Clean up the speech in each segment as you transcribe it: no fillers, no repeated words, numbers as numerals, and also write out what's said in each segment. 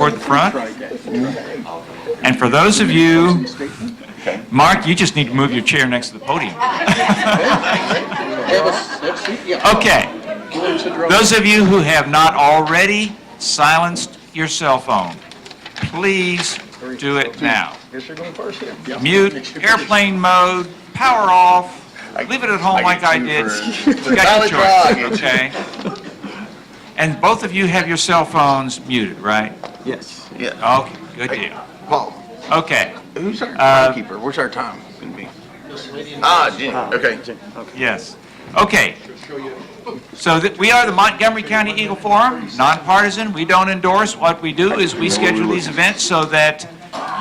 toward the front. And for those of you, Mark, you just need to move your chair next to the podium. Okay. Those of you who have not already silenced your cell phone, please do it now. Mute, airplane mode, power off, leave it at home like I did. You got your choice, okay? And both of you have your cell phones muted, right? Yes. Yeah. Okay, good deal. Paul, Okay. who's our timekeeper? What's our time going to be? Jim. Okay. Yes. Okay. So we are the Montgomery County Eagle Forum, nonpartisan. We don't endorse. What we do is we schedule these events so that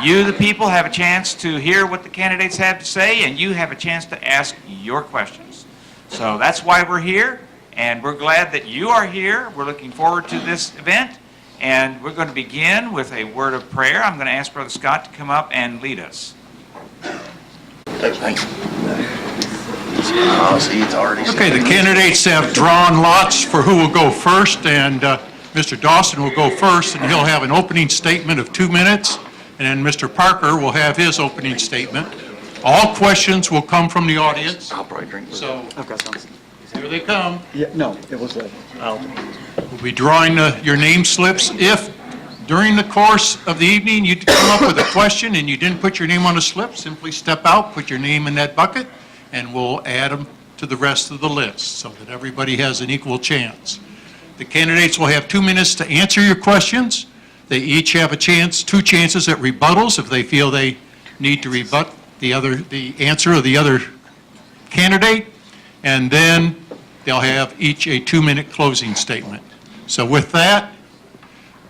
you, the people, have a chance to hear what the candidates have to say, and you have a chance to ask your questions. So that's why we're here, and we're glad that you are here. We're looking forward to this event, and we're going to begin with a word of prayer. I'm going to ask Brother Scott to come up and lead us. Thanks. Oh, see, it's already Okay, the candidates have drawn lots for who will go first, and Mr. Dawson will go first, and he'll have an opening statement of 2 minutes, and then Mr. Parker will have his opening statement. All questions will come from the audience. I'll probably drink. So, here they come. Yeah, no, it was We'll be drawing your name slips. If during the course of the evening you come up with a question and you didn't put your name on a slip, simply step out, put your name in that bucket, and we'll add them to the rest of the list so that everybody has an equal chance. The candidates will have 2 minutes to answer your questions. They each have a chance, 2 chances at rebuttals if they feel they need to rebut the answer of the other candidate, and then they'll have each a 2-minute closing statement. So with that,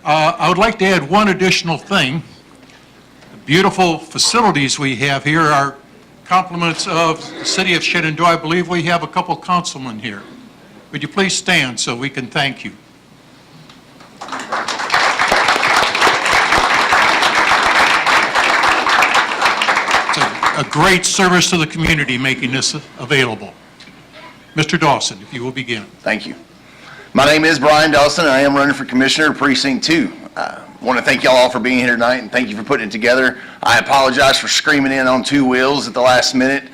I would like to add one additional thing. The beautiful facilities we have here are compliments of the city of Shenandoah. I believe we have a couple councilmen here. Would you please stand so we can thank you? It's a great service to the community making this available. Mr. Dawson, if you will begin. Thank you. My name is Brian Dawson, and I am running for Commissioner of Precinct 2. I want to thank y'all all for being here tonight, and thank you for putting it together. I apologize for screaming in on 2 wheels at the last minute.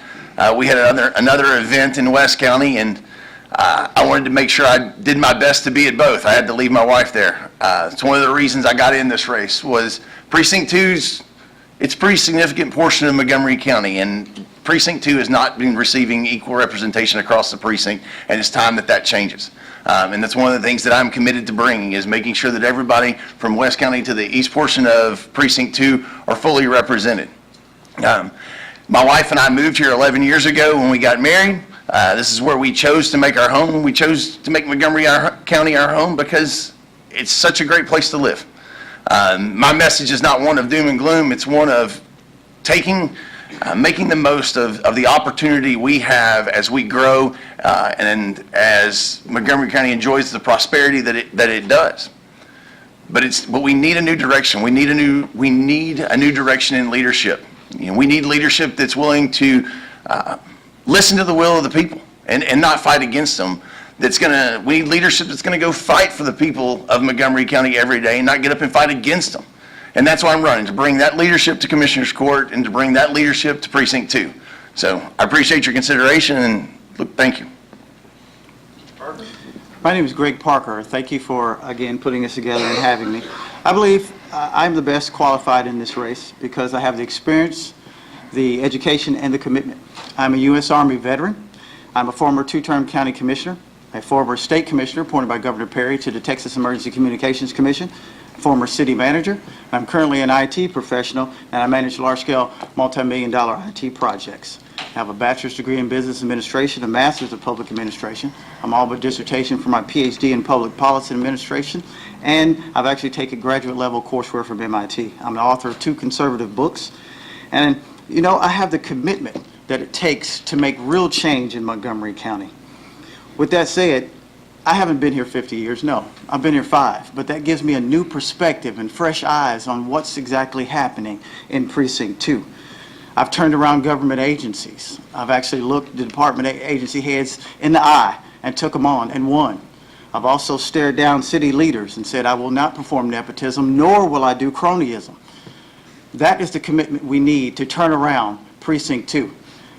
We had another event in West County, and I wanted to make sure I did my best to be at both. I had to leave my wife there. It's one of the reasons I got in this race was Precinct 2's, it's a pretty significant portion of Montgomery County, and Precinct 2 has not been receiving equal representation across the precinct, and it's time that that changes. And that's one of the things that I'm committed to bringing is making sure that everybody from West County to the east portion of Precinct 2 are fully represented. My wife and I moved here 11 years ago when we got married. This is where we chose to make our home. We chose to make Montgomery County our home because it's such a great place to live. My message is not one of doom and gloom. It's one of making the most of the opportunity we have as we grow and as Montgomery County enjoys the prosperity that it does. But we need a new direction. We need a new direction in leadership. You know, we need leadership that's willing to listen to the will of the people and not fight against them. We need leadership that's going to go fight for the people of Montgomery County every day and not get up and fight against them. And that's why I'm running, to bring that leadership to Commissioner's Court and to bring that leadership to Precinct 2. So I appreciate your consideration, and thank you. My name is Greg Parker. Thank you for, again, putting this together and having me. I believe I'm the best qualified in this race because I have the experience, the education, and the commitment. I'm a U.S. Army veteran. I'm a former 2-term county commissioner, a former state commissioner appointed by Governor Perry to the Texas Emergency Communications Commission, former city manager. I'm currently an IT professional, and I manage large-scale multi-million-dollar IT projects. I have a bachelor's degree in business administration, a master's of public administration. I'm all but dissertation for my PhD in public policy administration, and I've actually taken graduate-level courseware from MIT. I'm the author of 2 conservative books, and you know, I have the commitment that it takes to make real change in Montgomery County. With that said, I haven't been here 50 years, no. I've been here 5, but that gives me a new perspective and fresh eyes on what's exactly happening in Precinct 2. I've turned around government agencies. I've actually looked the department agency heads in the eye and took them on and won. I've also stared down city leaders and said, I will not perform nepotism, nor will I do cronyism. That is the commitment we need to turn around Precinct 2.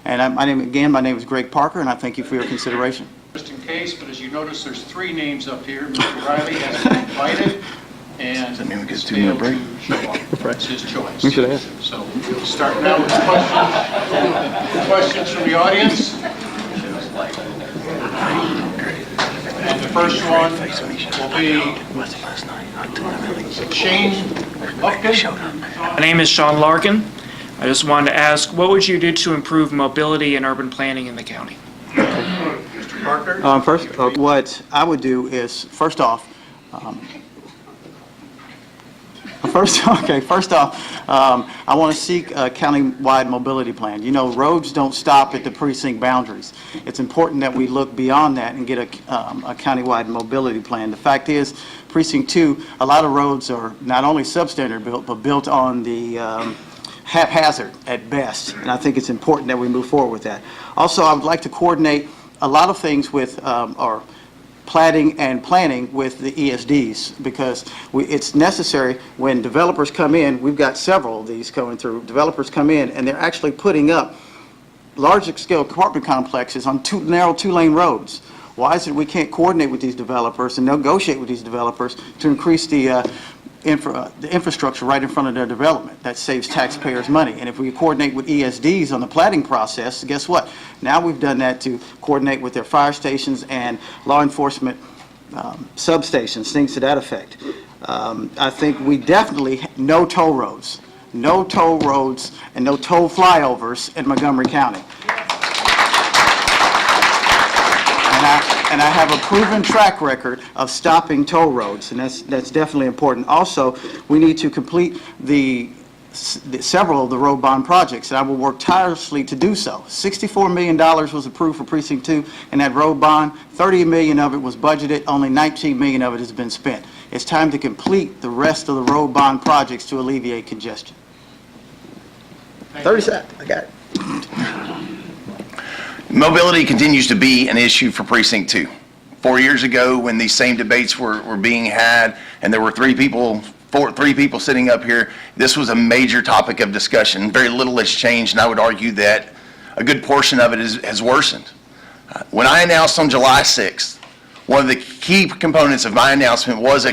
And my name is Greg Parker, and I thank you for your consideration. Just in case, but as you notice, there's 3 names up here. Mr. Riley has been invited, and Does that mean we get has 2 minute failed break? to show up. It's his choice. We should ask. So we'll start now with questions from the audience. And the first one will be Shane Upton. My name is Sean Larkin. I just wanted to ask, what would you do to improve mobility and urban planning in the county? Mr. Parker. What I would do is, first off, I want to seek a county-wide mobility plan. You know, roads don't stop at the precinct boundaries. It's important that we look beyond that and get a county-wide mobility plan. The fact is, Precinct 2, a lot of roads are not only substandard built, but built on the haphazard at best, and I think it's important that we move forward with that. Also, I would like to coordinate a lot of things with our platting and planning with the ESDs, because it's necessary when developers come in. We've got several of these going through. Developers come in and they're actually putting up large-scale apartment complexes on narrow two-lane roads. Why is it we can't coordinate with these developers and negotiate with these developers to increase the infrastructure right in front of their development? That saves taxpayers money. And if we coordinate with ESDs on the platting process, guess what? Now we've done that to coordinate with their fire stations and law enforcement substations, things to that effect. I think we definitely, no toll roads and no toll flyovers in Montgomery County. And I have a proven track record of stopping toll roads, and that's definitely important. Also, we need to complete several of the road bond projects, and I will work tirelessly to do so. $64 million was approved for Precinct 2, and that road bond, $30 million of it was budgeted, only $19 million of it has been spent. It's time to complete the rest of the road bond projects to alleviate congestion. 30 seconds, I got it. Mobility continues to be an issue for Precinct 2. 4 years ago, when these same debates were being had, and there were three people sitting up here, this was a major topic of discussion. Very little has changed, and I would argue that a good portion of it has worsened. When I announced on July 6th, one of the key components of my announcement was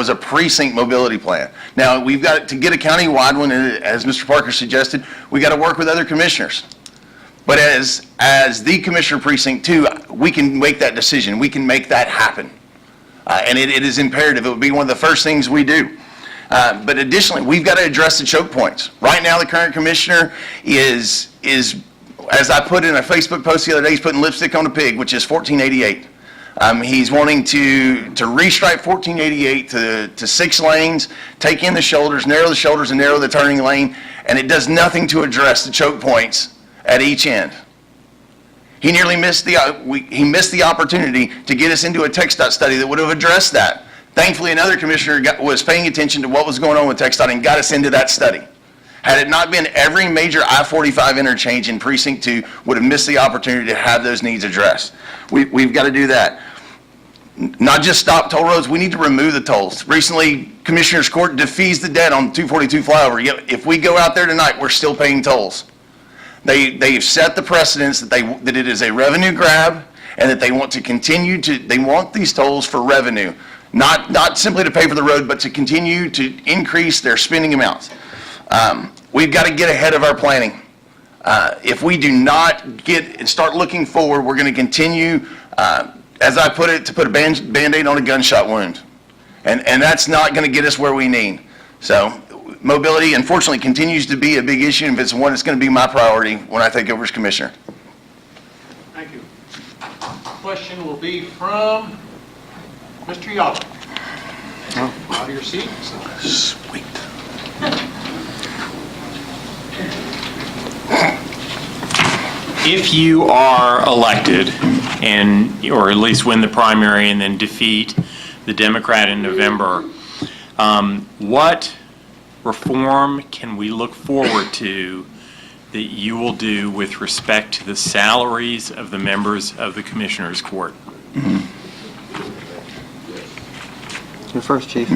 a precinct mobility plan. Now, we've got to get a county-wide one, as Mr. Parker suggested. We got to work with other commissioners. But as the Commissioner of Precinct 2, we can make that decision. We can make that happen. And it is imperative. It would be one of the first things we do. But additionally, we've got to address the choke points. Right now, the current commissioner is as I put in a Facebook post the other day, he's putting lipstick on a pig, which is 1488. He's wanting to restripe 1488 to 6 lanes, take in the shoulders, and narrow the turning lane, and it does nothing to address the choke points at each end. He nearly missed the opportunity to get us into a TxDOT study that would have addressed that. Thankfully, another commissioner was paying attention to what was going on with TxDOT and got us into that study. Had it not been, every major I-45 interchange in Precinct 2 would have missed the opportunity to have those needs addressed. We've got to do that. Not just stop toll roads, we need to remove the tolls. Recently, Commissioner's Court defeased the debt on 242 flyover. Yet, if we go out there tonight, we're still paying tolls. They've set the precedence that it is a revenue grab, and that they want to continue they want these tolls for revenue, not simply to pay for the road, but to continue to increase their spending amounts. We've got to get ahead of our planning. If we do not start looking forward, we're going to continue, as I put it, to put a Band-Aid on a gunshot wound. And that's not going to get us where we need. So mobility, unfortunately, continues to be a big issue, and it's one that's going to be my priority when I take over as commissioner. Thank you. Question will be from Mr. Yawley. Out of your seat. Sweet. If you are elected, or at least win the primary and then defeat the Democrat in November, what reform can we look forward to that you will do with respect to the salaries of the members of the Commissioners Court? You're first, Chief.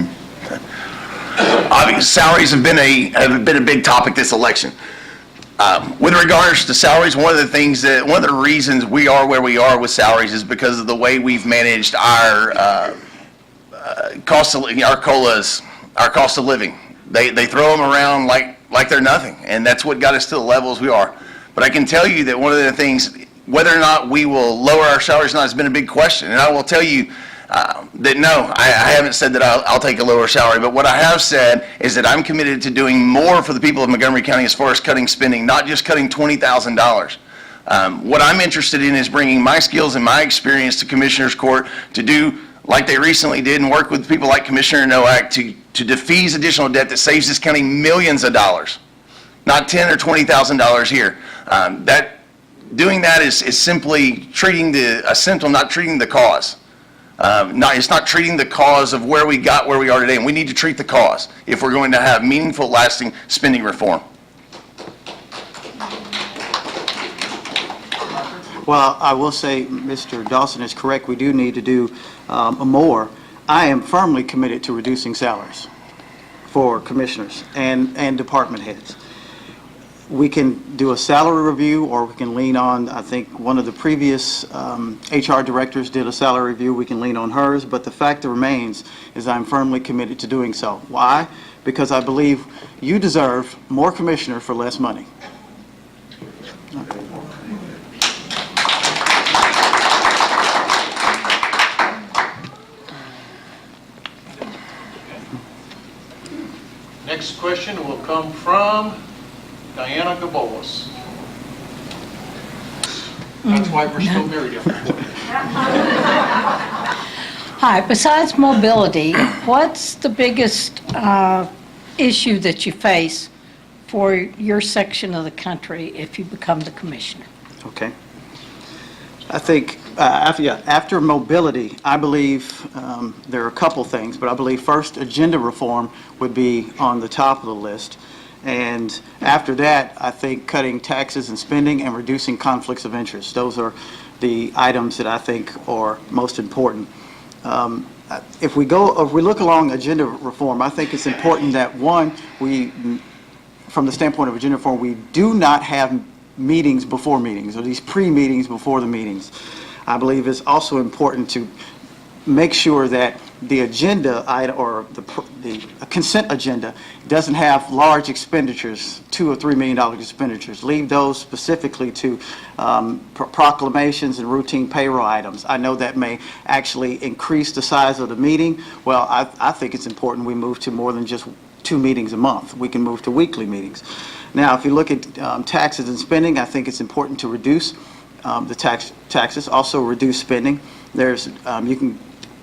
Obviously, salaries have been a big topic this election. With regards to salaries, one of the reasons we are where we are with salaries is because of the way we've managed our cost of living. They throw them around like they're nothing, and that's what got us to the levels we are. But I can tell you that one of the things, whether or not we will lower our salaries or not, has been a big question. And I will tell you that no, I haven't said that I'll take a lower salary, but what I have said is that I'm committed to doing more for the people of Montgomery County as far as cutting spending, not just cutting $20,000. What I'm interested in is bringing my skills and my experience to Commissioners Court to do like they recently did and work with people like Commissioner Nowak to defease additional debt that saves this county millions of dollars, not $10,000 or $20,000 here. Doing that is simply treating a symptom, not treating the cause. It's not treating the cause of where we got where we are today, and we need to treat the cause if we're going to have meaningful, lasting spending reform. Well, I will say Mr. Dawson is correct. We do need to do more. I am firmly committed to reducing salaries for commissioners and department heads. We can do a salary review, or we can lean on, I think one of the previous HR directors did a salary review. We can lean on hers, but the fact remains is I'm firmly committed to doing so. Why? Because I believe you deserve more commissioners for less money. Next question will come from Diana Gabolas. That's why we're still married. Hi, besides mobility, what's the biggest issue that you face for your section of the country if you become the commissioner? Okay. I think after mobility, I believe there are a couple things, but I believe first agenda reform would be on the top of the list. And after that, I think cutting taxes and spending and reducing conflicts of interest. Those are the items that I think are most important. If we look along agenda reform, I think it's important that one, from the standpoint of agenda reform, we do not have meetings before meetings, or these pre-meetings before the meetings. I believe it's also important to make sure that the agenda item, or the consent agenda, doesn't have large expenditures, $2 or $3 million expenditures. Leave those specifically to proclamations and routine payroll items. I know that may actually increase the size of the meeting. Well, I think it's important we move to more than just 2 meetings a month. We can move to weekly meetings. Now, if you look at taxes and spending, I think it's important to reduce the taxes, also reduce spending.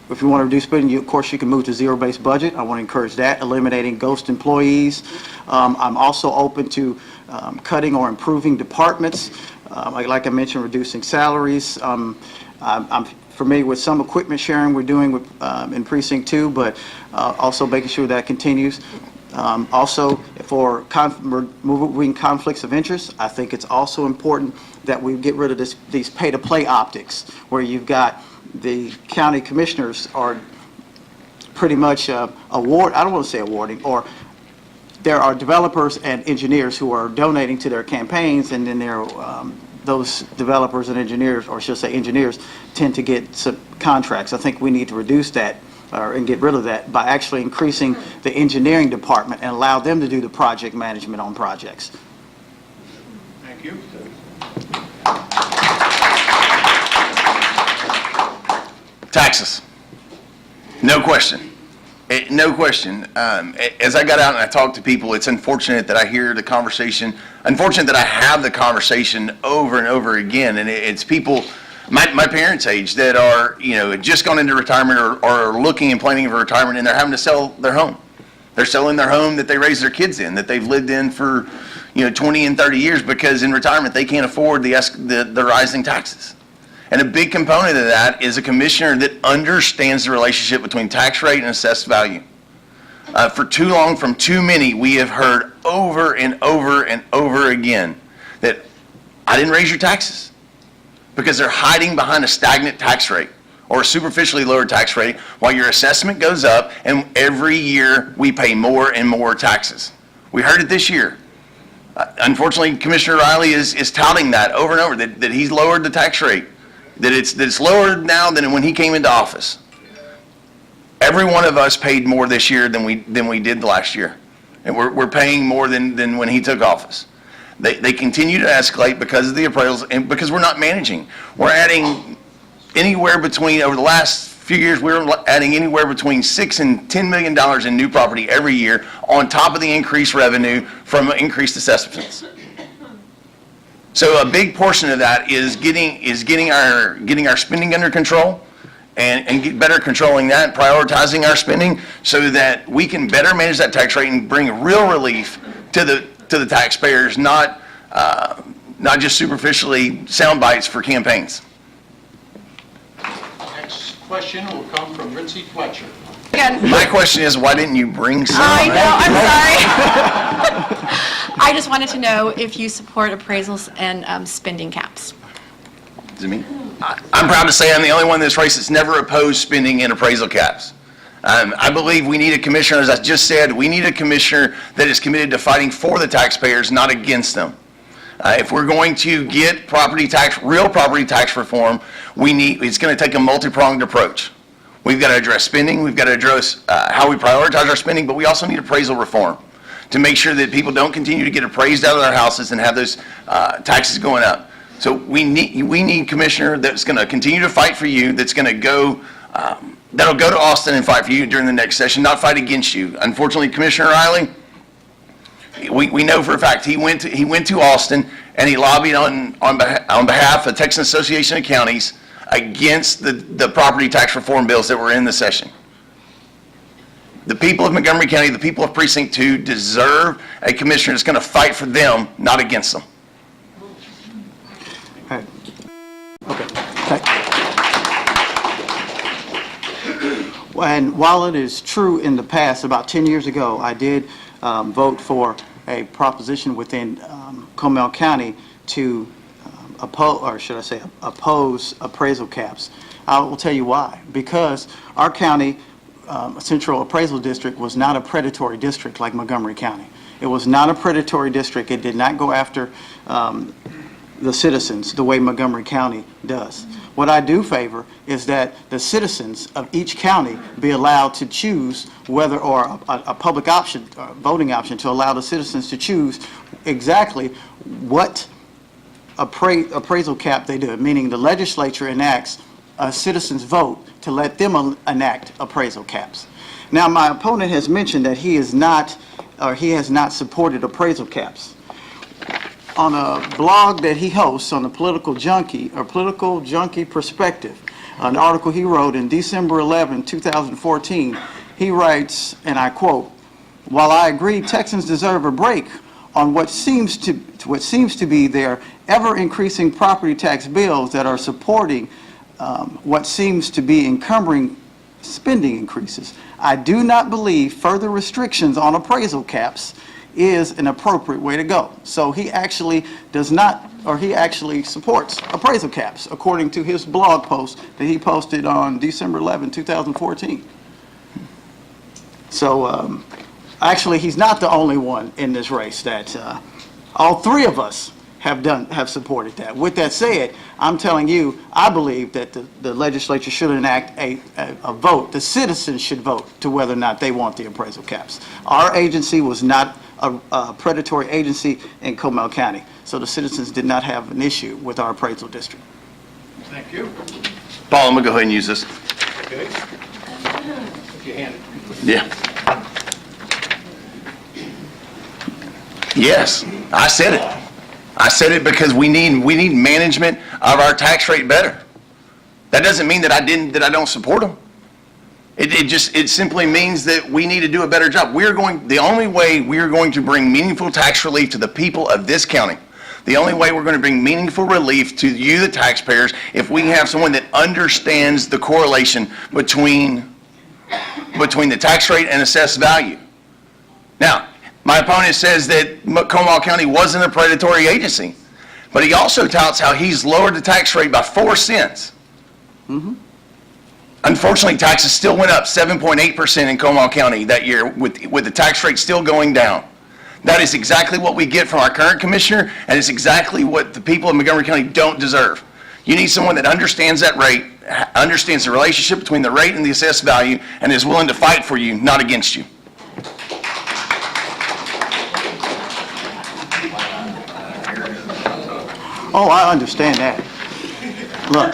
If you want to reduce spending, of course, you can move to zero-based budget. I want to encourage that, eliminating ghost employees. I'm also open to cutting or improving departments. Like I mentioned, reducing salaries. I'm familiar with some equipment sharing we're doing in Precinct 2, but also making sure that continues. Also, for removing conflicts of interest, I think it's also important that we get rid of these pay-to-play optics, where you've got the county commissioners are pretty much I don't want to say awarding, or there are developers and engineers who are donating to their campaigns, and then those developers and engineers, or should I say engineers, tend to get some contracts. I think we need to reduce that and get rid of that by actually increasing the engineering department and allow them to do the project management on projects. Thank you. Taxes. No question. No question. As I got out and I talked to people, it's unfortunate that I hear the conversation, unfortunate that I have the conversation over and over again, and it's people my parents' age that are, just gone into retirement or are looking and planning for retirement, and they're having to sell their home. They're selling their home that they raised their kids in, that they've lived in for, 20 and 30 years, because in retirement they can't afford the rising taxes. And a big component of that is a commissioner that understands the relationship between tax rate and assessed value. For too long, from too many, we have heard over and over and over again that I didn't raise your taxes, because they're hiding behind a stagnant tax rate. or a superficially lower tax rate while your assessment goes up, and every year we pay more and more taxes. We heard it this year. Unfortunately, Commissioner Riley is touting that over and over, that he's lowered the tax rate, that it's lower now than when he came into office. Every one of us paid more this year than we did last year, and we're paying more than when he took office. They continue to escalate because of the appraisals and because we're not managing. We're adding anywhere between, over the last few years, we're adding anywhere between $6 and $10 million in new property every year on top of the increased revenue from increased assessments. So a big portion of that is getting our spending under control and get better controlling that, prioritizing our spending so that we can better manage that tax rate and bring real relief to the taxpayers, not just superficially sound bites for campaigns. Next question will come from Ritzy Fletcher. My question is, why didn't you bring some? I know, I'm sorry. I just wanted to know if you support appraisals and spending caps. Is it me? I'm proud to say I'm the only one in this race that's never opposed spending and appraisal caps. I believe we need a commissioner, as I just said, we need a commissioner that is committed to fighting for the taxpayers, not against them. If we're going to get real property tax reform, it's going to take a multi-pronged approach. We've got to address spending, we've got to address how we prioritize our spending, but we also need appraisal reform to make sure that people don't continue to get appraised out of their houses and have those taxes going up. So we need a commissioner that's going to continue to fight for you, that's going to go, that'll go to Austin and fight for you during the next session, not fight against you. Unfortunately, Commissioner Riley, we know for a fact he went to Austin and he lobbied on behalf of Texas Association of Counties against the property tax reform bills that were in the session. The people of Montgomery County, the people of Precinct 2 deserve a commissioner that's going to fight for them, not against them. Okay. And while it is true in the past, about 10 years ago, I did vote for a proposition within Comal County to oppose appraisal caps. I will tell you why. Because our county Central Appraisal District was not a predatory district like Montgomery County. It was not a predatory district. It did not go after the citizens the way Montgomery County does. What I do favor is that the citizens of each county be allowed to choose whether, or a public option, voting option, to allow the citizens to choose exactly what appraisal cap they do, meaning the legislature enacts a citizen's vote to let them enact appraisal caps. Now, my opponent has mentioned that he has not supported appraisal caps. On a blog that he hosts on the Political Junkie Perspective, an article he wrote in December 11, 2014, he writes, and I quote, "While I agree Texans deserve a break on what seems to be their ever-increasing property tax bills that are supporting what seems to be encumbering spending increases, I do not believe further restrictions on appraisal caps is an appropriate way to go." So he actually does not, or he actually supports appraisal caps, according to his blog post that he posted on December 11, 2014. So actually, he's not the only one in this race that all three of us have supported that. With that said, I'm telling you, I believe that the legislature should enact a vote. The citizens should vote to whether or not they want the appraisal caps. Our agency was not a predatory agency in Comal County, so the citizens did not have an issue with our appraisal district. Thank you. Paul, I'm going to go ahead and use this. Okay. If you hand it. Yeah. Yes, I said it. I said it because we need management of our tax rate better. That doesn't mean that I don't support them. It simply means that we need to do a better job. The only way we are going to bring meaningful tax relief to the people of this county, the only way we're going to bring meaningful relief to you, the taxpayers, if we have someone that understands the correlation between the tax rate and assessed value. Now, my opponent says that Comal County wasn't a predatory agency, but he also touts how he's lowered the tax rate by 4 cents. Mm-hmm. Unfortunately, taxes still went up 7.8% in Comal County that year with the tax rate still going down. That is exactly what we get from our current commissioner, and it's exactly what the people of Montgomery County don't deserve. You need someone that understands that rate, understands the relationship between the rate and the assessed value, and is willing to fight for you, not against you. Oh, I understand that. Look,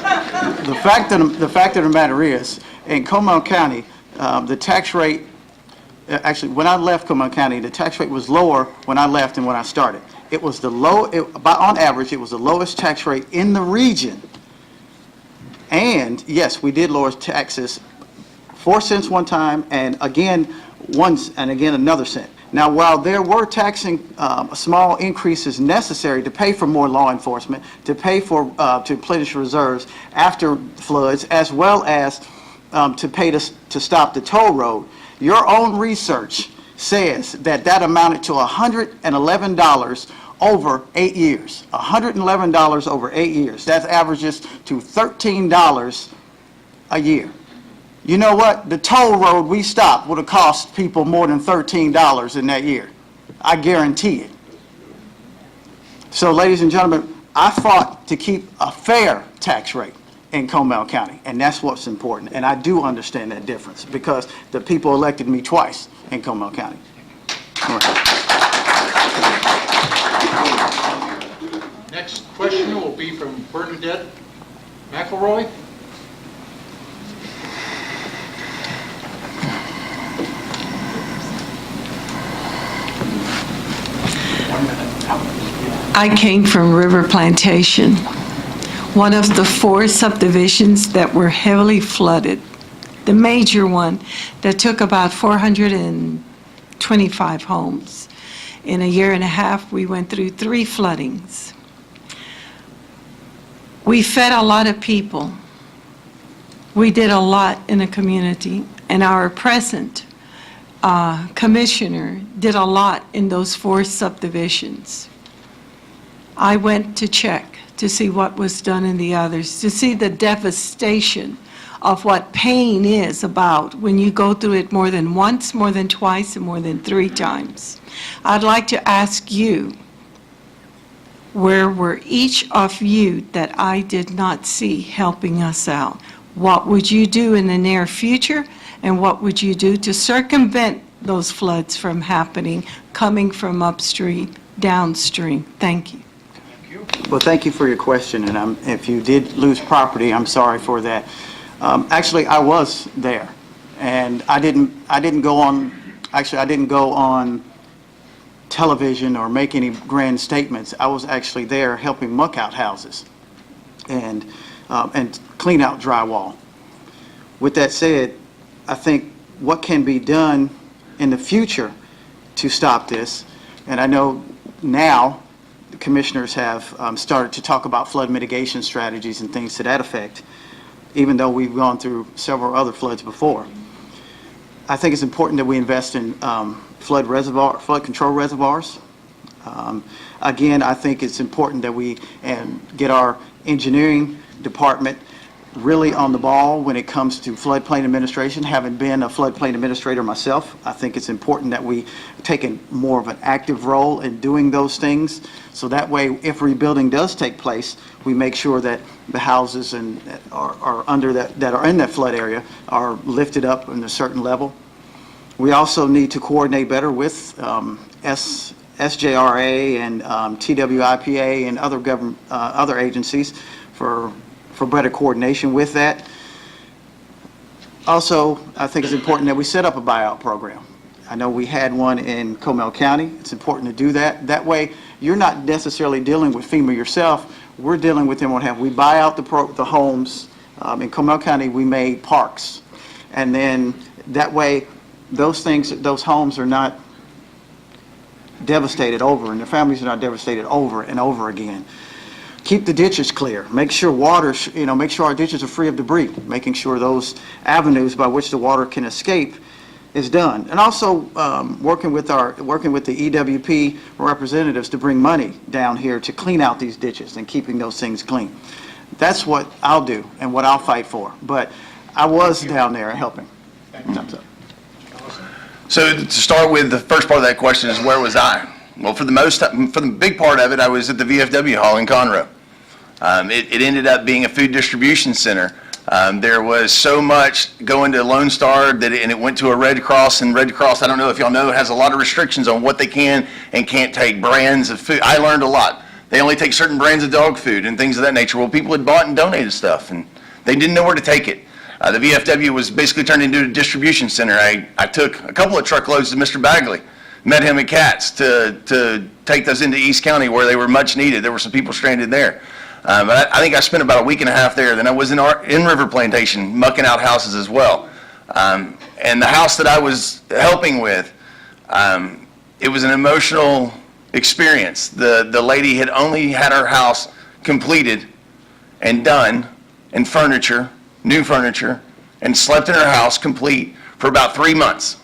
the fact of the matter is, in Comal County, the tax rate, actually, when I left Comal County, the tax rate was lower when I left than when I started. It was on average, it was the lowest tax rate in the region. And yes, we did lower taxes 4 cents one time, and again another cent. Now, while there were taxing small increases necessary to pay for more law enforcement, to pay for to replenish reserves after floods, as well as to pay to stop the toll road, your own research says that amounted to $111 over 8 years. $111 over 8 years. That averages to $13 a year. You know what? The toll road we stopped would have cost people more than $13 in that year. I guarantee it. So, ladies and gentlemen, I fought to keep a fair tax rate in Comal County, and that's what's important. And I do understand that difference because the people elected me twice in Comal County. All right. Next question will be from Bernadette McElroy. I came from River Plantation, one of the 4 subdivisions that were heavily flooded. The major one that took about 425 homes. In a year and a half, we went through 3 floodings. We fed a lot of people. We did a lot in the community, and our present commissioner did a lot in those 4 subdivisions. I went to check to see what was done in the others, to see the devastation of what pain is about when you go through it more than once, more than twice, and more than 3 times. I'd like to ask you, where were each of you that I did not see helping us out? What would you do in the near future, and what would you do to circumvent those floods from happening, coming from upstream, downstream? Thank you. Well, thank you for your question, and if you did lose property, I'm sorry for that. Actually, I was there, and I didn't go on television or make any grand statements. I was actually there helping muck out houses and clean out drywall. With that said, I think what can be done in the future to stop this, and I know now the commissioners have started to talk about flood mitigation strategies and things to that effect, even though we've gone through several other floods before. I think it's important that we invest in flood control reservoirs. Again, I think it's important that we get our engineering department really on the ball when it comes to floodplain administration. Having been a floodplain administrator myself, I think it's important that we take more of an active role in doing those things, so that way, if rebuilding does take place, we make sure that the houses that are in that flood area are lifted up in a certain level. We also need to coordinate better with SJRA and TWIPA and other agencies for better coordination with that. Also, I think it's important that we set up a buyout program. I know we had one in Comal County. It's important to do that. That way, you're not necessarily dealing with FEMA yourself. We're dealing with them on half. We buy out the homes. In Comal County, we made parks. And then that way, those homes are not devastated over, and their families are not devastated over and over again. Keep the ditches clear. Make sure make sure our ditches are free of debris. Making sure those avenues by which the water can escape is done. And also working with the EWP representatives to bring money down here to clean out these ditches and keeping those things clean. That's what I'll do and what I'll fight for. But I was down there helping. So to start with, the first part of that question is, where was I? Well, for the big part of it, I was at the VFW Hall in Conroe. It ended up being a food distribution center. There was so much going to Lone Star and it went to a Red Cross, and Red Cross, I don't know if y'all know, has a lot of restrictions on what they can and can't take, brands of food. I learned a lot. They only take certain brands of dog food and things of that nature. Well, people had bought and donated stuff, and they didn't know where to take it. The VFW was basically turned into a distribution center. I took a couple of truckloads to Mr. Bagley, met him at Katz to take those into East County where they were much needed. There were some people stranded there. But I think I spent about a week and a half there. Then I was in River Plantation, mucking out houses as well. And the house that I was helping with, it was an emotional experience. The lady had only had her house completed and done, and furniture, new furniture, and slept in her house complete for about 3 months.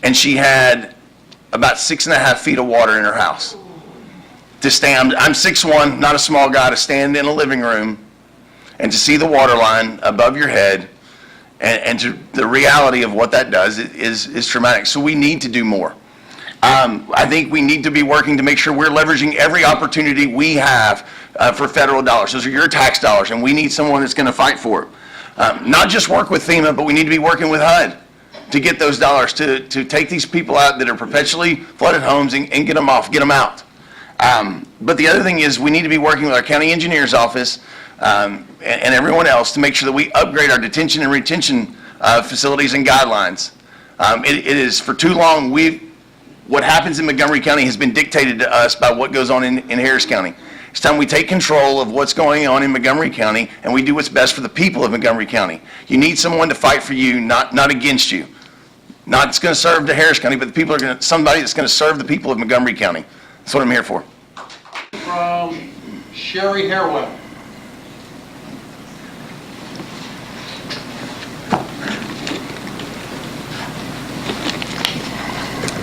And she had about 6.5 feet of water in her house. To stand, I'm 6'1", not a small guy, to stand in a living room and to see the water line above your head, and to the reality of what that does is traumatic. So we need to do more. I think we need to be working to make sure we're leveraging every opportunity we have for federal dollars. Those are your tax dollars, and we need someone that's going to fight for it. Not just work with FEMA, but we need to be working with HUD to get those dollars to take these people out that are perpetually flooded homes and get them off, get them out. But the other thing is, we need to be working with our county engineer's office and everyone else to make sure that we upgrade our detention and retention facilities and guidelines. It is, for too long, what happens in Montgomery County has been dictated to us by what goes on in Harris County. It's time we take control of what's going on in Montgomery County, and we do what's best for the people of Montgomery County. You need someone to fight for you, not against you. Not that's going to serve the Harris County, but somebody that's going to serve the people of Montgomery County. That's what I'm here for. From Sherry Harwell.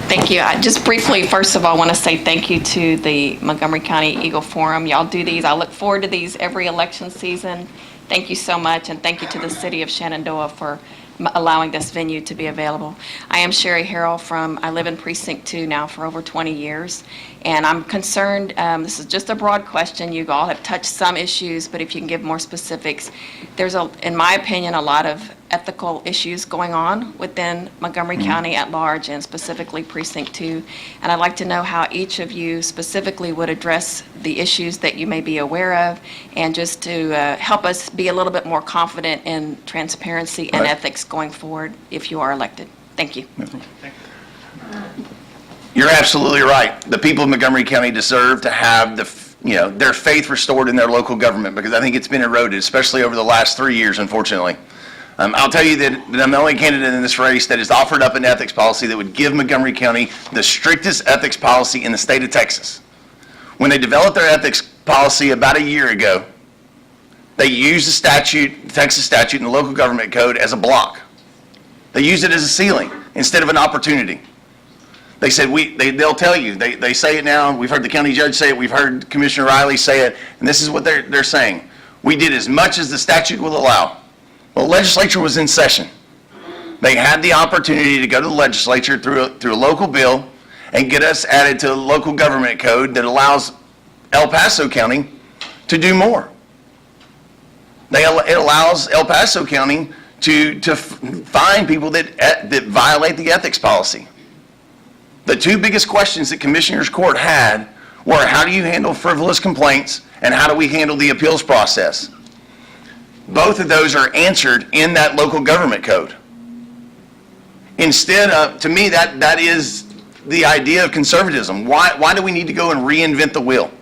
Thank you. I just briefly, first of all, want to say thank you to the Montgomery County Eagle Forum. Y'all do these. I look forward to these every election season. Thank you so much, and thank you to the city of Shenandoah for allowing this venue to be available. I am Sherry Harrell I live in Precinct 2 now for over 20 years, and I'm concerned, this is just a broad question, you all have touched some issues, but if you can give more specifics, there's, in my opinion, a lot of ethical issues going on within Montgomery County at large, and specifically Precinct 2, and I'd like to know how each of you specifically would address the issues that you may be aware of, and just to help us be a little bit more confident in transparency and ethics going forward if you are elected. Thank you. You're absolutely right. The people of Montgomery County deserve to have their faith restored in their local government, because I think it's been eroded, especially over the last 3 years, unfortunately. I'll tell you that I'm the only candidate in this race that has offered up an ethics policy that would give Montgomery County the strictest ethics policy in the state of Texas. When they developed their ethics policy about a year ago, they used the Texas statute and the local government code as a block. They used it as a ceiling instead of an opportunity. They said, they'll tell you, they say it now, we've heard the county judge say it, we've heard Commissioner Riley say it, and this is what they're saying. We did as much as the statute will allow. Well, the legislature was in session. They had the opportunity to go to the legislature through a local bill and get us added to a local government code that allows El Paso County to do more. It allows El Paso County to fine people that violate the ethics policy. The two biggest questions that Commissioner's Court had were, how do you handle frivolous complaints, and how do we handle the appeals process? Both of those are answered in that local government code. Instead of, to me, that is the idea of conservatism. Why do we need to go and reinvent the wheel?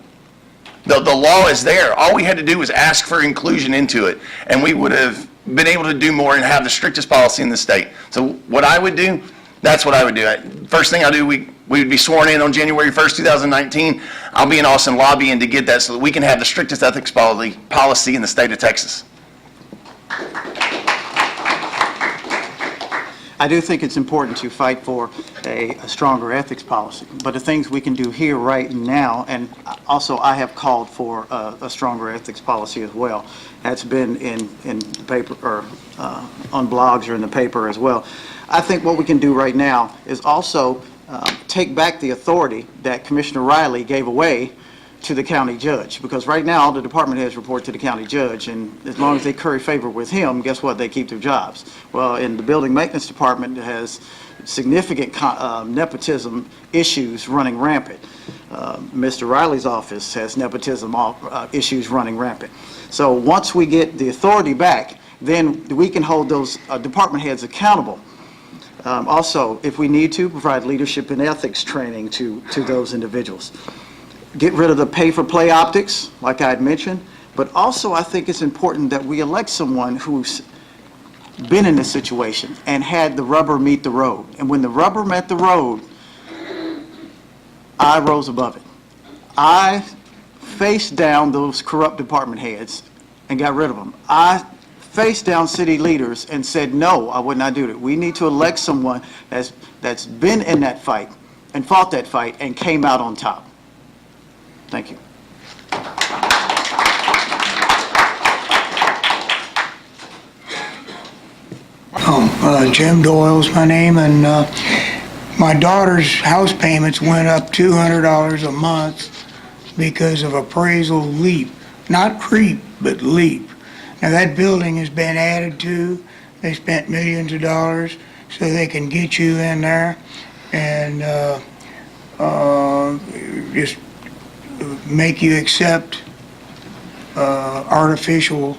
The law is there. All we had to do was ask for inclusion into it, and we would have been able to do more and have the strictest policy in the state. So what I would do, that's what I would do. First thing I'll do, we would be sworn in on January 1st, 2019. I'll be in Austin lobbying to get that so that we can have the strictest ethics policy in the state of Texas. I do think it's important to fight for a stronger ethics policy, but the things we can do here right now, and also I have called for a stronger ethics policy as well. That's been in the paper, or on blogs or in the paper as well. I think what we can do right now is also take back the authority that Commissioner Riley gave away to the county judge, because right now the department heads report to the county judge, and as long as they curry favor with him, guess what? They keep their jobs. Well, in the building maintenance department, it has significant nepotism issues running rampant. Mr. Riley's office has nepotism issues running rampant. So once we get the authority back, then we can hold those department heads accountable. Also, if we need to, provide leadership and ethics training to those individuals. Get rid of the pay-for-play optics, like I had mentioned, but also I think it's important that we elect someone who's been in this situation and had the rubber meet the road. And when the rubber met the road, I rose above it. I faced down those corrupt department heads and got rid of them. I faced down city leaders and said, no, I would not do that. We need to elect someone that's been in that fight and fought that fight and came out on top. Thank you. Jim Doyle's my name, and my daughter's house payments went up $200 a month because of appraisal leap. Not creep, but leap. Now, that building has been added to. They spent millions of dollars so they can get you in there and just make you accept artificial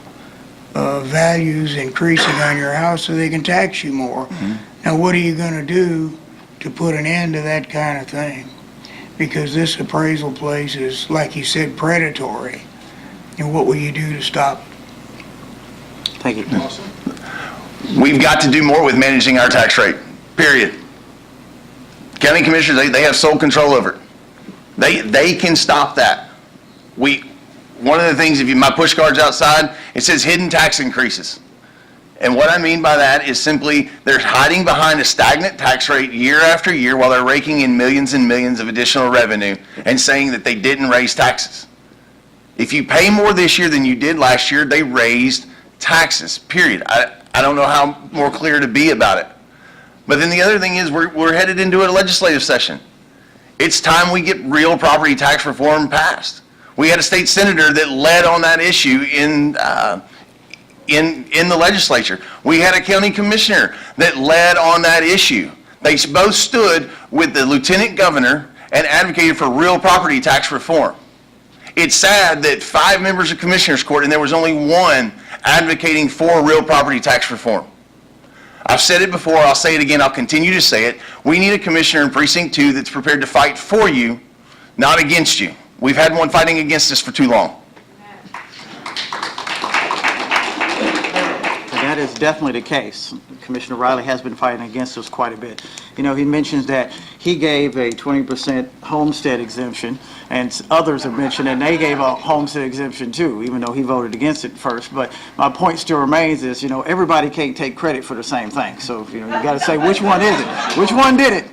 values increasing on your house so they can tax you more. Now, what are you going to do to put an end to that kind of thing? Because this appraisal place is, like you said, predatory. And what will you do to stop it? Thank you. We've got to do more with managing our tax rate, period. County commissioners, they have sole control over it. They can stop that. One of the things, if my push card's outside, it says hidden tax increases. And what I mean by that is simply they're hiding behind a stagnant tax rate year after year while they're raking in millions and millions of additional revenue and saying that they didn't raise taxes. If you pay more this year than you did last year, they raised taxes, period. I don't know how more clear to be about it. But then the other thing is we're headed into a legislative session. It's time we get real property tax reform passed. We had a state senator that led on that issue in the legislature. We had a county commissioner that led on that issue. They both stood with the lieutenant governor and advocated for real property tax reform. It's sad that 5 members of Commissioners Court and there was only 1 advocating for real property tax reform. I've said it before, I'll say it again, I'll continue to say it. We need a commissioner in Precinct 2 that's prepared to fight for you, not against you. We've had one fighting against us for too long. That is definitely the case. Commissioner Riley has been fighting against us quite a bit. You know, he mentions that he gave a 20% homestead exemption, and others have mentioned, and they gave a homestead exemption too, even though he voted against it first. But my point still remains is, you know, everybody can't take credit for the same thing. So, you know, you got to say, which one is it? Which one did it?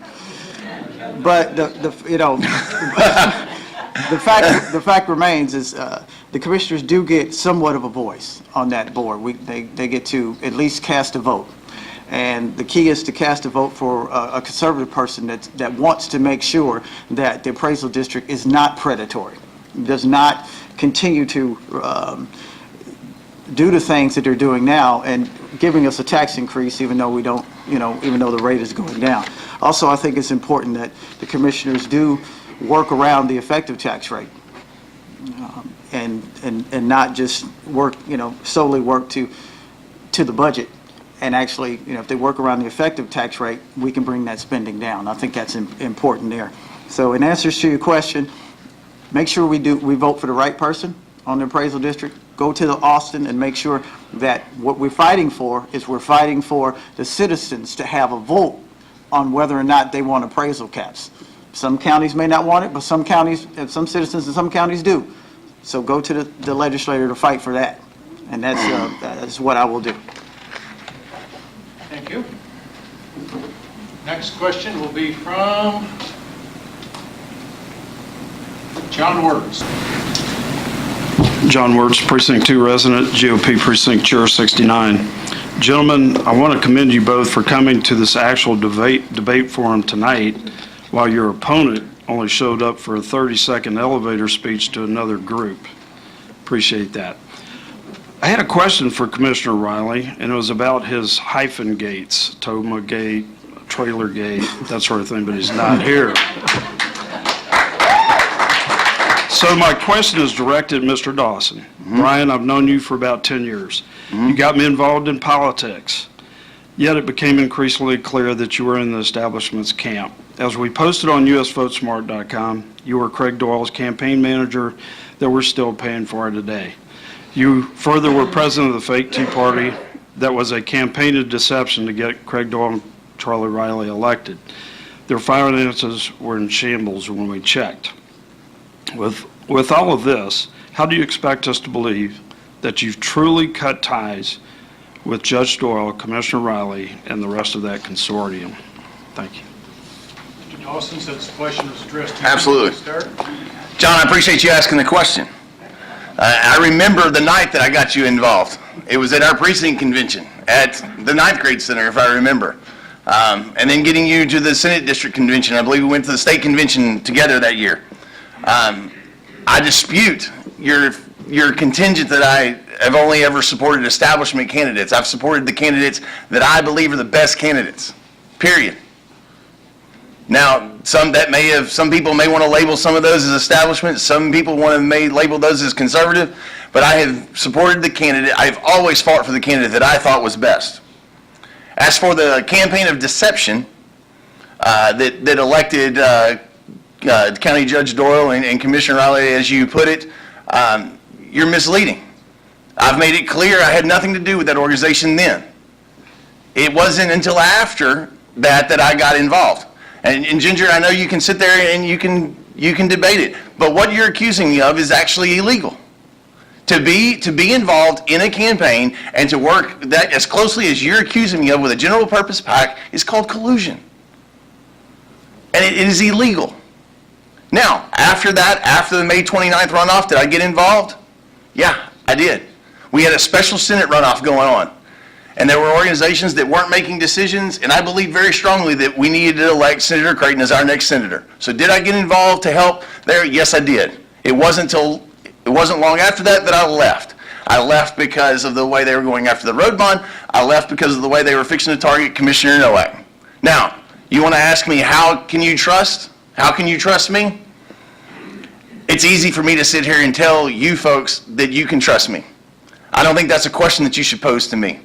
But the fact remains is the commissioners do get somewhat of a voice on that board. They get to at least cast a vote. And the key is to cast a vote for a conservative person that wants to make sure that the appraisal district is not predatory, does not continue to do the things that they're doing now and giving us a tax increase even though we don't, even though the rate is going down. Also, I think it's important that the commissioners do work around the effective tax rate and not just work, solely work to the budget. And actually, if they work around the effective tax rate, we can bring that spending down. I think that's important there. So in answers to your question, make sure we vote for the right person on the appraisal district. Go to the Austin and make sure that what we're fighting for is we're fighting for the citizens to have a vote on whether or not they want appraisal caps. Some counties may not want it, but some counties, and some citizens in some counties do. So go to the legislator to fight for that. And that's what I will do. Thank you. Next question will be from John Words. John Wirtz, Precinct 2 resident, GOP Precinct Chair 69. Gentlemen, I want to commend you both for coming to this actual debate forum tonight while your opponent only showed up for a 30-second elevator speech to another group. Appreciate that. I had a question for Commissioner Riley, and it was about his hyphen gates, Toma Gate, Trailer Gate, that sort of thing, but he's not here. So my question is directed at Mr. Dawson. Brian, I've known you for about 10 years. You got me involved in politics, yet it became increasingly clear that you were in the establishment's camp. As we posted on usvotesmart.com, you were Craig Doyle's campaign manager that we're still paying for today. You further were president of the fake Tea Party that was a campaign of deception to get Craig Doyle and Charlie Riley elected. Their finances were in shambles when we checked. With all of this, how do you expect us to believe that you've truly cut ties with Judge Doyle, Commissioner Riley, and the rest of that consortium? Thank you. Mr. Dawson, since the question was addressed to you. Absolutely. Start. John, I appreciate you asking the question. I remember the night that I got you involved. It was at our precinct convention at the 9th grade center, if I remember. And then getting you to the Senate District Convention. I believe we went to the state convention together that year. I dispute your contingent that I have only ever supported establishment candidates. I've supported the candidates that I believe are the best candidates, period. Now, some people may want to label some of those as establishment, some people may label those as conservative, but I have supported the candidate. I've always fought for the candidate that I thought was best. As for the campaign of deception that elected County Judge Doyle and Commissioner Riley, as you put it, you're misleading. I've made it clear I had nothing to do with that organization then. It wasn't until after that I got involved. And Ginger, I know you can sit there and you can debate it, but what you're accusing me of is actually illegal. To be involved in a campaign and to work that as closely as you're accusing me of with a general purpose PAC is called collusion. And it is illegal. Now, after the May 29th runoff, did I get involved? Yeah, I did. We had a special Senate runoff going on. And there were organizations that weren't making decisions, and I believe very strongly that we needed to elect Senator Creighton as our next senator. So did I get involved to help there? Yes, I did. It wasn't long after that I left. I left because of the way they were going after the road bond. I left because of the way they were fixing to target Commissioner Nowak. Now, you want to ask me, how can you trust? How can you trust me? It's easy for me to sit here and tell you folks that you can trust me. I don't think that's a question that you should pose to me.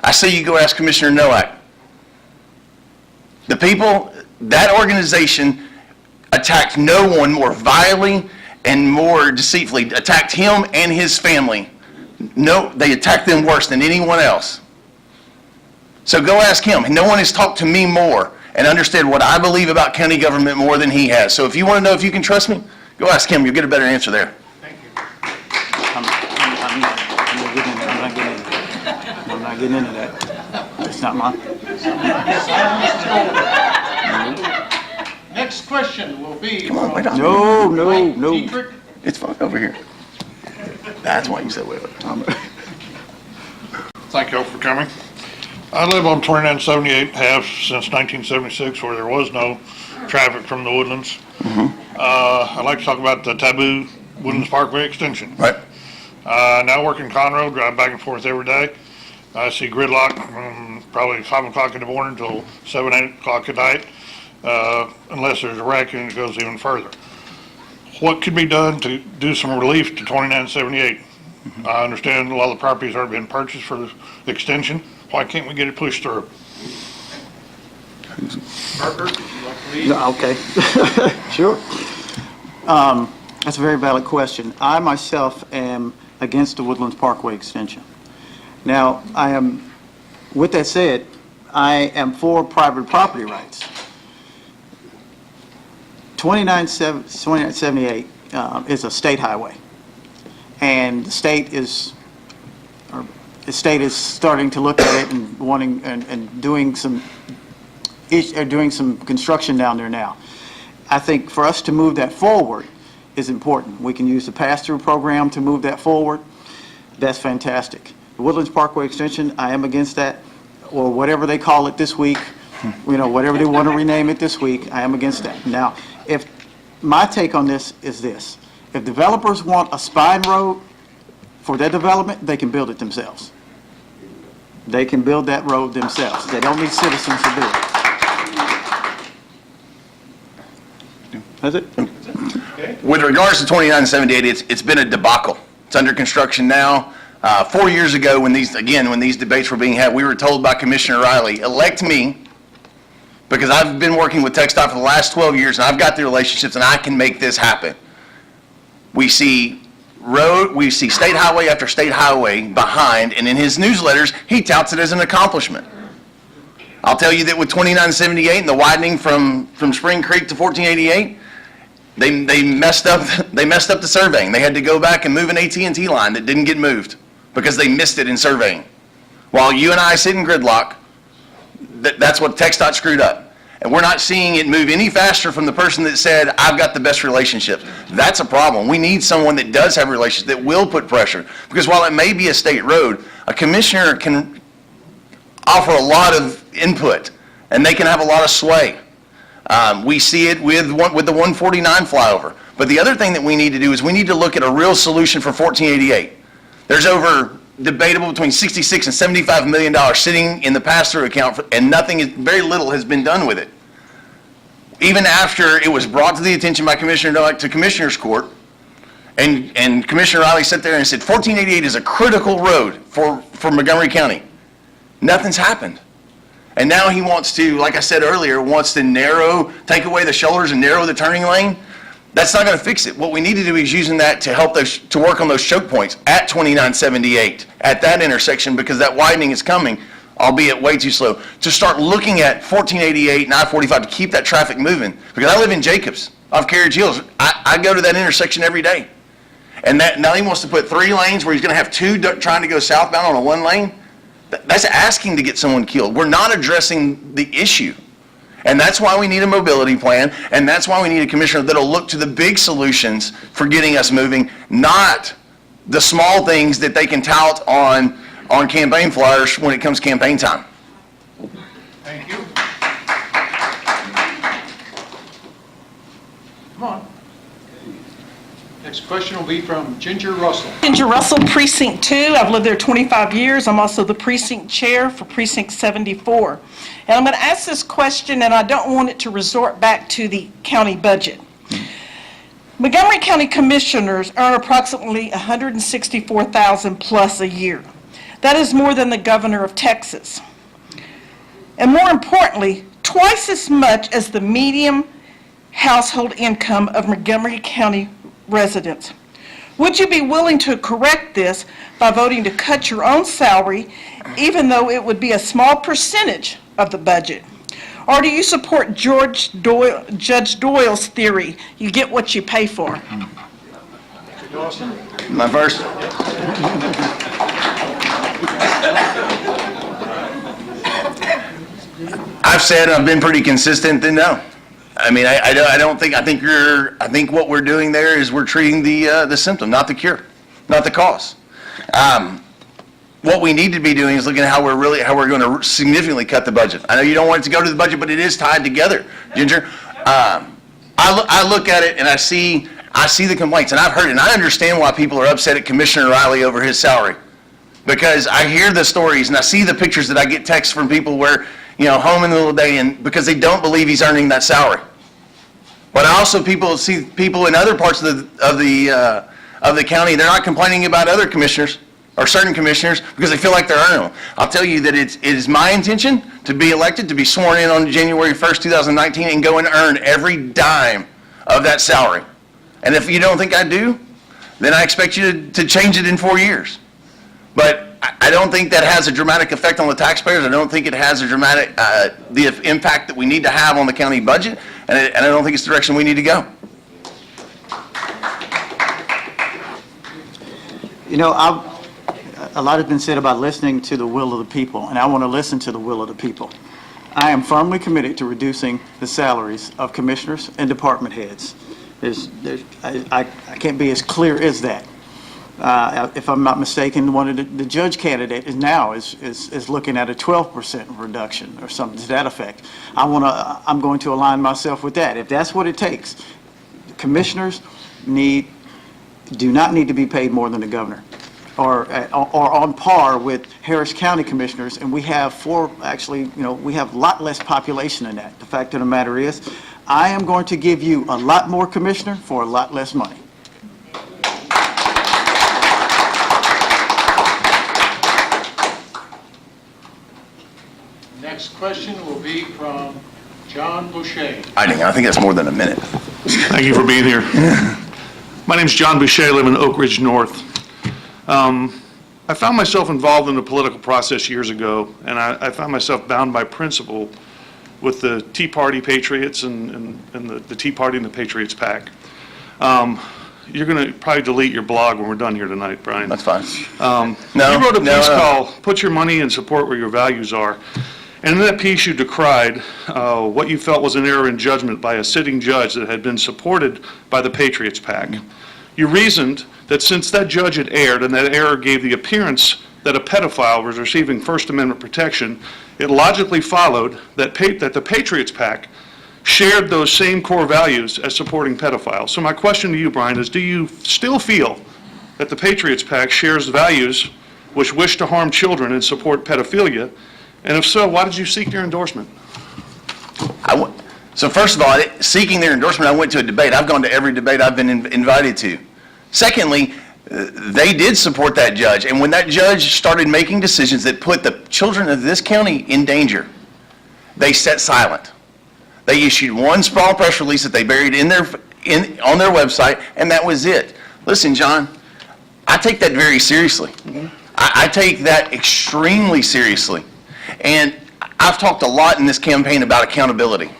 I say you go ask Commissioner Nowak. The people, that organization attacked no one more vilely and more deceitfully, attacked him and his family. No, they attacked them worse than anyone else. So go ask him. No one has talked to me more and understood what I believe about county government more than he has. So if you want to know if you can trust me, go ask him. You'll get a better answer there. Thank you. I'm not getting into that. It's not mine. Next question will be. Come on, wait on. No. Dietrich. It's fine over here. That's why you said wait. Thank you all for coming. I live on 2978, have since 1976, where there was no traffic from the Woodlands. I'd like to talk about the taboo Woodlands Parkway extension. Right. Now I work in Conroe, drive back and forth every day. I see gridlock from probably 5 o'clock in the morning until 7, 8 o'clock at night, unless there's a wreck and it goes even further. What could be done to do some relief to 2978? I understand a lot of the properties are being purchased for the extension. Why can't we get it pushed through? Parker, would you like to lead? No, okay. Sure. That's a very valid question. I myself am against the Woodlands Parkway extension. Now, with that said, I am for private property rights. 2978 is a state highway, and the state is starting to look at it and wanting and doing some are doing some construction down there now. I think for us to move that forward is important. We can use the pass-through program to move that forward. That's fantastic. The Woodlands Parkway Extension, I am against that, or whatever they call it this week, whatever they want to rename it this week, I am against that. Now, if my take on this is this, if developers want a spine road for their development, they can build it themselves. They can build that road themselves. They don't need citizens to do it. That's it? With regards to 2978, it's been a debacle. It's under construction now. 4 years ago, when these debates were being had, we were told by Commissioner Riley, elect me, because I've been working with TxDOT for the last 12 years, and I've got the relationships, and I can make this happen. We see state highway after state highway behind, and in his newsletters, he touts it as an accomplishment. I'll tell you that with 2978 and the widening from Spring Creek to 1488, they messed up the surveying. They had to go back and move an AT&T line that didn't get moved because they missed it in surveying. While you and I sit in gridlock, that's what TxDOT screwed up. And we're not seeing it move any faster from the person that said, I've got the best relationships. That's a problem. We need someone that does have relationships, that will put pressure. Because while it may be a state road, a commissioner can offer a lot of input, and they can have a lot of sway. We see it with the 149 flyover. But the other thing that we need to do is we need to look at a real solution for 1488. There's over debatable between $66 and $75 million sitting in the pass-through account, and very little has been done with it. Even after it was brought to the attention by Commissioner's Court, and Commissioner Riley sat there and said 1488 is a critical road for Montgomery County. Nothing's happened. And now he wants to, like I said earlier, take away the shoulders and narrow the turning lane. That's not going to fix it. What we need to do is using that to help to work on those choke points at 2978, at that intersection, because that widening is coming, albeit way too slow, to start looking at 1488 and I-45 to keep that traffic moving. Because I live in Jacobs, off Carriage Hills. I go to that intersection every day. And now he wants to put 3 lanes where he's going to have 2 trying to go southbound on a 1 lane. That's asking to get someone killed. We're not addressing the issue. And that's why we need a mobility plan, and that's why we need a commissioner that'll look to the big solutions for getting us moving, not the small things that they can tout on campaign flyers when it comes campaign time. Thank you. Come on. Next question will be from Ginger Russell. Ginger Russell, Precinct 2. I've lived there 25 years. I'm also the precinct chair for Precinct 74. And I'm going to ask this question, and I don't want it to resort back to the county budget. Montgomery County Commissioners earn approximately $164,000 plus a year. That is more than the governor of Texas. And more importantly, twice as much as the median household income of Montgomery County residents. Would you be willing to correct this by voting to cut your own salary, even though it would be a small percentage of the budget? Or do you support Judge Doyle's theory, you get what you pay for? Mr. Dawson? My first. I've said, and I've been pretty consistent, that no. I mean, I think what we're doing there is we're treating the symptom, not the cure, not the cause. What we need to be doing is looking at how we're going to significantly cut the budget. I know you don't want it to go to the budget, but it is tied together, Ginger. I look at it and I see the complaints, and I've heard it, and I understand why people are upset at Commissioner Riley over his salary, because I hear the stories and I see the pictures that I get texts from people where, home in the middle of the day, and because they don't believe he's earning that salary. But I also see people in other parts of the county, they're not complaining about other commissioners or certain commissioners because they feel like they're earning them. I'll tell you that it is my intention to be elected, to be sworn in on January 1st, 2019, and go and earn every dime of that salary. And if you don't think I do, then I expect you to change it in 4 years. But I don't think that has a dramatic effect on the taxpayers. I don't think it has a dramatic the impact that we need to have on the county budget, and I don't think it's the direction we need to go. A lot has been said about listening to the will of the people, and I want to listen to the will of the people. I am firmly committed to reducing the salaries of commissioners and department heads. I can't be as clear as that. If I'm not mistaken, one of the judge candidate is looking at a 12% reduction or something to that effect. I'm going to align myself with that. If that's what it takes, commissioners do not need to be paid more than the governor, or on par with Harris County commissioners, and we have we have a lot less population than that. The fact of the matter is, I am going to give you a lot more commissioner for a lot less money. Next question will be from John Boucher. I think that's more than a minute. Thank you for being here. My name's John Boucher, I live in Oak Ridge North. I found myself involved in the political process years ago, and I found myself bound by principle with the Tea Party Patriots and the Tea Party and the Patriots PAC. You're going to probably delete your blog when we're done here tonight, Brian. That's fine. You wrote a piece called "Put Your Money and Support Where Your Values Are." And in that piece, you decried what you felt was an error in judgment by a sitting judge that had been supported by the Patriots PAC. You reasoned that since that judge had erred, and that error gave the appearance that a pedophile was receiving First Amendment protection, it logically followed that the Patriots PAC shared those same core values as supporting pedophiles. So my question to you, Brian, is do you still feel that the Patriots PAC shares values which wish to harm children and support pedophilia? And if so, why did you seek their endorsement? So first of all, seeking their endorsement, I went to a debate. I've gone to every debate I've been invited to. Secondly, they did support that judge. And when that judge started making decisions that put the children of this county in danger, they sat silent. They issued one small press release that they buried on their website, and that was it. Listen, John, I take that very seriously. I take that extremely seriously. And I've talked a lot in this campaign about accountability,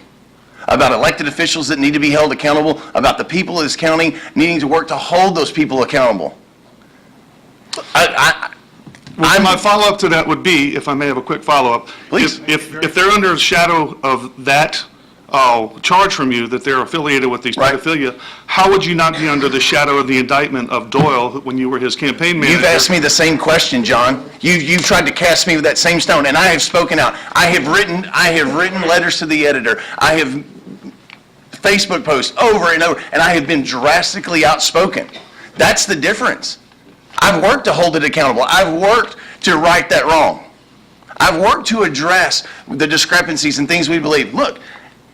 about elected officials that need to be held accountable, about the people of this county needing to work to hold those people accountable. My follow-up to that would be, if I may have a quick follow-up. Please. If they're under the shadow of that charge from you that they're affiliated with these pedophilia, how would you not be under the shadow of the indictment of Doyle when you were his campaign manager? You've asked me the same question, John. You've tried to cast me with that same stone, and I have spoken out. I have written letters to the editor. I have Facebook posts over and over, and I have been drastically outspoken. That's the difference. I've worked to hold it accountable. I've worked to right that wrong. I've worked to address the discrepancies and things we believe. Look,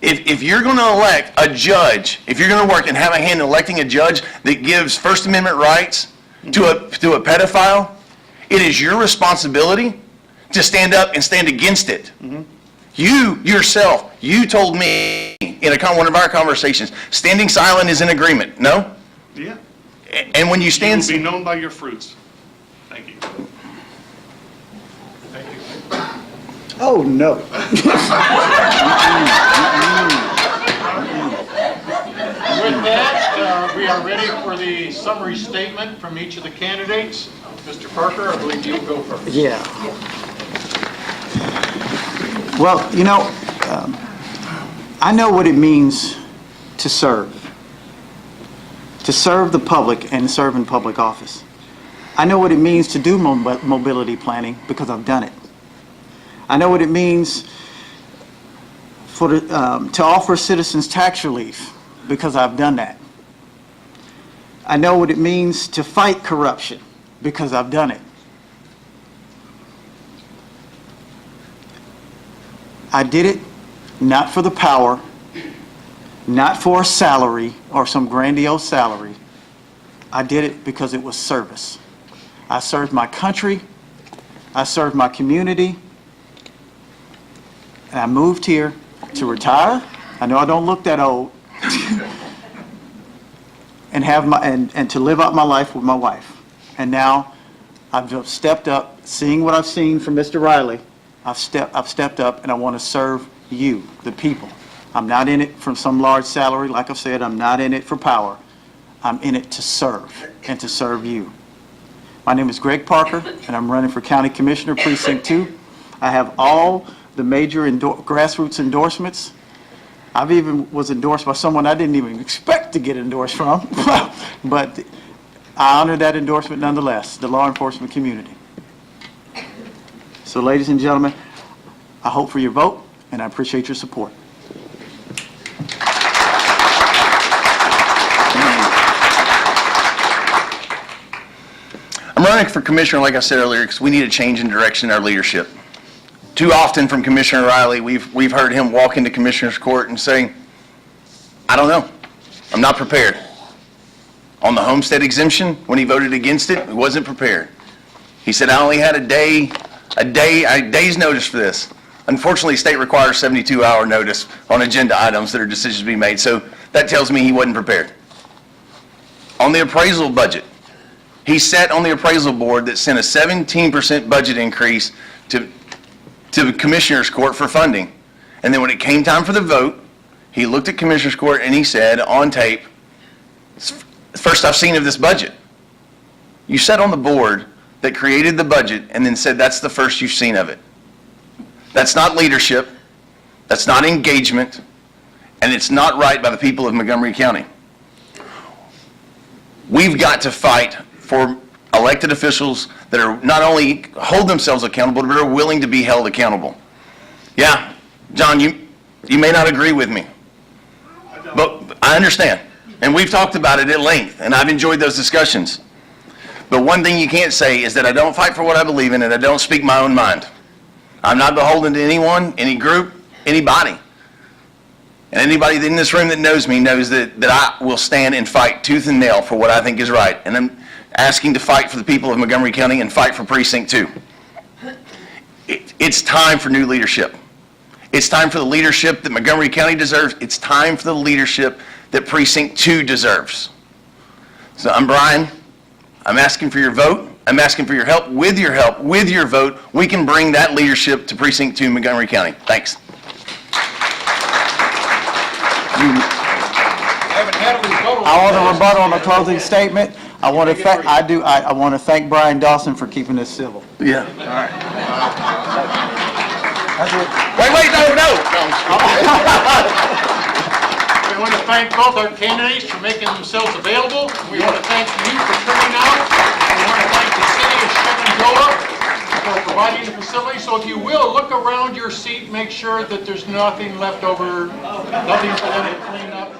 if you're going to elect a judge, if you're going to work and have a hand in electing a judge that gives First Amendment rights to a pedophile, it is your responsibility to stand up and stand against it. You yourself, you told me in one of our conversations, standing silent is an agreement. No? Yeah. And when you stand... You will be known by your fruits. Thank you. Oh, no. With that, we are ready for the summary statement from each of the candidates. Mr. Parker, I believe you'll go first. Yeah. Well, I know what it means to serve the public and serve in public office. I know what it means to do mobility planning because I've done it. I know what it means to offer citizens tax relief because I've done that. I know what it means to fight corruption because I've done it. I did it not for the power, not for a salary or some grandiose salary. I did it because it was service. I served my country, I served my community, and I moved here to retire. I know I don't look that old. and to live out my life with my wife. And now I've stepped up, seeing what I've seen from Mr. Riley. I've stepped up and I want to serve you, the people. I'm not in it from some large salary. Like I've said, I'm not in it for power. I'm in it to serve and to serve you. My name is Greg Parker, and I'm running for County Commissioner, Precinct 2. I have all the major grassroots endorsements. I've even was endorsed by someone I didn't even expect to get endorsed from, but I honor that endorsement nonetheless, the law enforcement community. So ladies and gentlemen, I hope for your vote, and I appreciate your support. I'm running for commissioner, like I said earlier, because we need a change in direction in our leadership. Too often from Commissioner Riley, we've heard him walk into Commissioner's Court and say, I don't know, I'm not prepared. On the homestead exemption, when he voted against it, he wasn't prepared. He said, I only had a day's notice for this. Unfortunately, state requires 72-hour notice on agenda items that are decisions to be made, so that tells me he wasn't prepared. On the appraisal budget, he sat on the appraisal board that sent a 17% budget increase to the Commissioner's Court for funding. And then when it came time for the vote, he looked at Commissioner's Court and he said on tape, it's the first I've seen of this budget. You sat on the board that created the budget and then said that's the first you've seen of it. That's not leadership, that's not engagement, and it's not right by the people of Montgomery County. We've got to fight for elected officials that are not only hold themselves accountable, but are willing to be held accountable. Yeah, John, you may not agree with me, but I understand. And we've talked about it at length, and I've enjoyed those discussions. But one thing you can't say is that I don't fight for what I believe in and I don't speak my own mind. I'm not beholden to anyone, any group, anybody. And anybody in this room that knows me knows that I will stand and fight tooth and nail for what I think is right. And I'm asking to fight for the people of Montgomery County and fight for Precinct 2. It's time for new leadership. It's time for the leadership that Montgomery County deserves. It's time for the leadership that Precinct 2 deserves. So I'm Brian. I'm asking for your vote. I'm asking for your help. With your vote, we can bring that leadership to Precinct 2 Montgomery County. Thanks. I want to rebuttal on the closing statement. I want to thank Brian Dawson for keeping us civil. Yeah. All right. That's it. Wait, no. We want to thank both our candidates for making themselves available. We want to thank you for turning out. We want to thank the city of Shenandoah for providing the facility. So if you will, look around your seat, make sure that there's nothing left over, nothing for them to clean up.